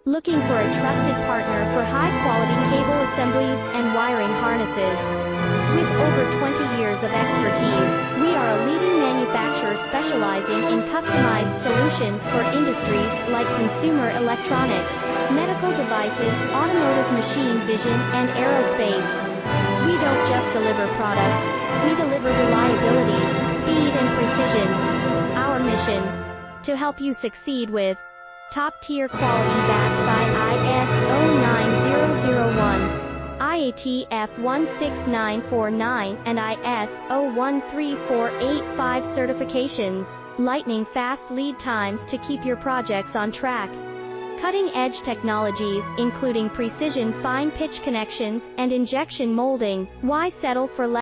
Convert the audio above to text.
Looking for a trusted partner for high-quality cable assemblies and wiring harnesses? With over 20 years of expertise, we are a leading manufacturer specializing in customized solutions for industries like consumer electronics, medical devices, automotive machine vision, and aerospace. We don't just deliver products, we deliver reliability, speed, and precision. Our mission: to help you succeed with top-tier quality backed by ISO 9001, IATF 16949, and ISO 13485 certifications. Lightning-fast lead times to keep your projects on track. Cutting-edge technologies, including precision fine-pitch connections and injection molding. Why settle for less?